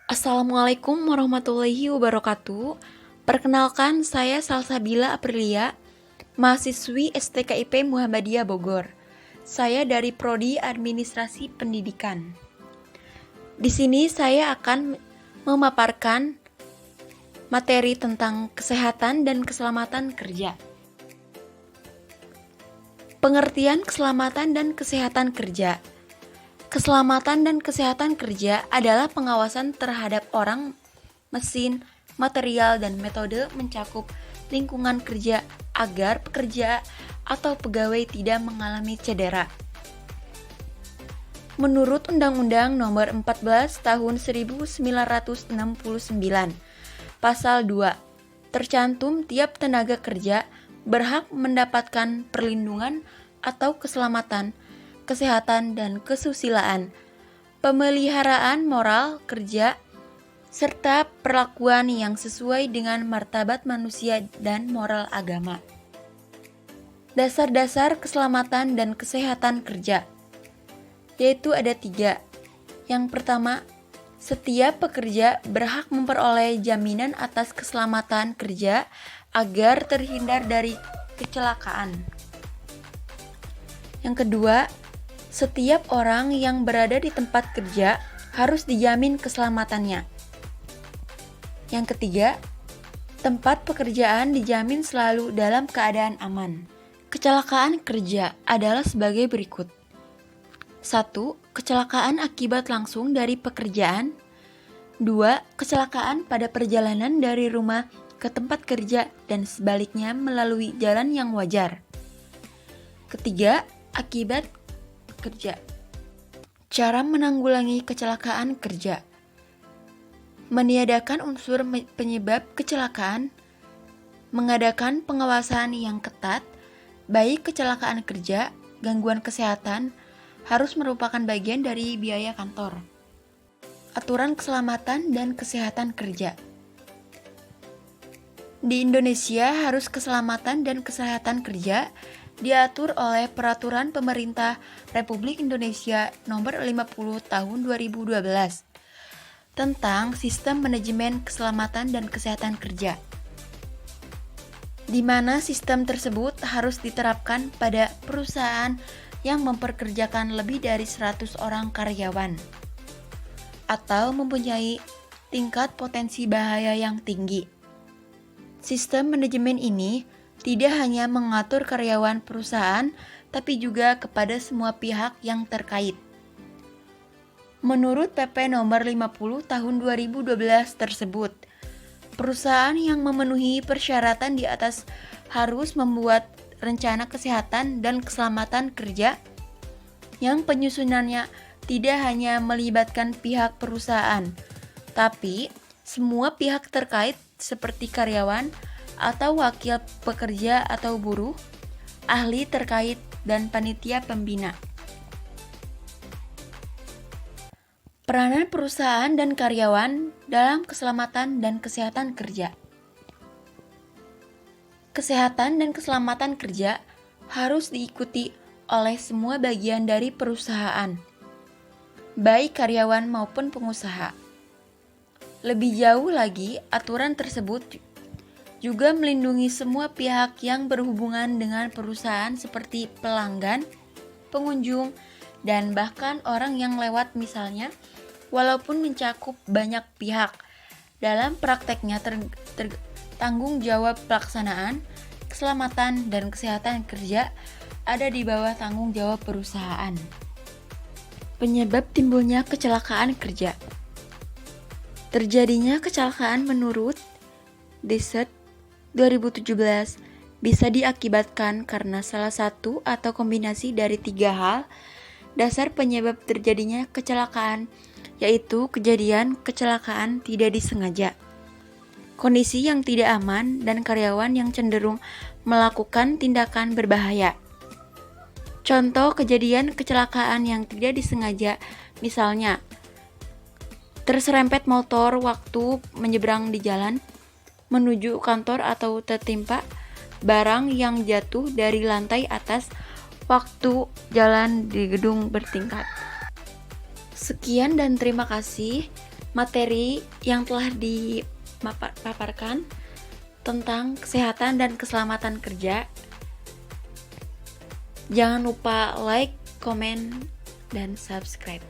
Assalamualaikum warahmatullahi wabarakatuh. Perkenalkan, saya Salsabila Aprilia, mahasiswi STKIP Muhammadiyah Bogor. Saya dari Prodi Administrasi Pendidikan. Di sini saya akan memaparkan materi tentang kesehatan dan keselamatan kerja. Pengertian keselamatan dan kesehatan kerja. Keselamatan dan kesehatan kerja adalah pengawasan terhadap orang, mesin, material, dan metode mencakup lingkungan kerja agar pekerja atau pegawai tidak mengalami cedera. Menurut Undang-Undang Nomor 14 Tahun 1969, Pasal 2, tercantum tiap tenaga kerja berhak mendapatkan perlindungan atau keselamatan, kesehatan, dan kesusilaan, pemeliharaan moral kerja, serta perlakuan yang sesuai dengan martabat manusia dan moral agama. Dasar-dasar keselamatan dan kesehatan kerja, yaitu ada 3. Yang pertama, setiap pekerja berhak memperoleh jaminan atas keselamatan kerja agar terhindar dari kecelakaan. Yang kedua, setiap orang yang berada di tempat kerja harus dijamin keselamatannya. Yang ketiga, tempat pekerjaan dijamin selalu dalam keadaan aman. Kecelakaan kerja adalah sebagai berikut. 1. Kecelakaan akibat langsung dari pekerjaan. 2. Kecelakaan pada perjalanan dari rumah ke tempat kerja dan sebaliknya melalui jalan yang wajar. Ketiga, akibat kerja. Cara menanggulangi kecelakaan kerja. Meniadakan unsur penyebab kecelakaan, mengadakan pengawasan yang ketat, baik kecelakaan kerja, gangguan kesehatan, harus merupakan bagian dari biaya kantor. Aturan keselamatan dan kesehatan kerja. Di Indonesia harus keselamatan dan kesehatan kerja diatur oleh Peraturan Pemerintah Republik Indonesia Nomor 50 Tahun 2012 tentang Sistem Manajemen Keselamatan dan Kesehatan Kerja, di mana sistem tersebut harus diterapkan pada perusahaan yang memperkerjakan lebih dari 100 orang karyawan atau mempunyai tingkat potensi bahaya yang tinggi. Sistem manajemen ini tidak hanya mengatur karyawan perusahaan, tapi juga kepada semua pihak yang terkait. Menurut PP Nomor 50 Tahun 2012 tersebut, perusahaan yang memenuhi persyaratan di atas harus membuat rencana kesehatan dan keselamatan kerja yang penyusunannya tidak hanya melibatkan pihak perusahaan, tapi semua pihak terkait seperti karyawan atau wakil pekerja atau buruh, ahli terkait, dan panitia pembina. Peranan perusahaan dan karyawan dalam keselamatan dan kesehatan kerja. Kesehatan dan keselamatan kerja harus diikuti oleh semua bagian dari perusahaan, baik karyawan maupun pengusaha. Lebih jauh lagi, aturan tersebut juga melindungi semua pihak yang berhubungan dengan perusahaan seperti pelanggan, pengunjung, dan bahkan orang yang lewat misalnya, walaupun mencakup banyak pihak. Dalam prakteknya tanggung jawab pelaksanaan, keselamatan, dan kesehatan kerja ada di bawah tanggung jawab perusahaan. Penyebab timbulnya kecelakaan kerja. Terjadinya kecelakaan menurut Desert 2017 bisa diakibatkan karena salah satu atau kombinasi dari 3 hal dasar penyebab terjadinya kecelakaan, yaitu kejadian kecelakaan tidak disengaja, kondisi yang tidak aman, dan karyawan yang cenderung melakukan tindakan berbahaya. Contoh kejadian kecelakaan yang tidak disengaja, misalnya terserempet motor waktu menyeberang di jalan menuju kantor atau tertimpa barang yang jatuh dari lantai atas waktu jalan di gedung bertingkat. Sekian dan terima kasih. materi yang telah dipaparkan tentang kesehatan dan keselamatan kerja. Jangan lupa like, komen, dan subscribe.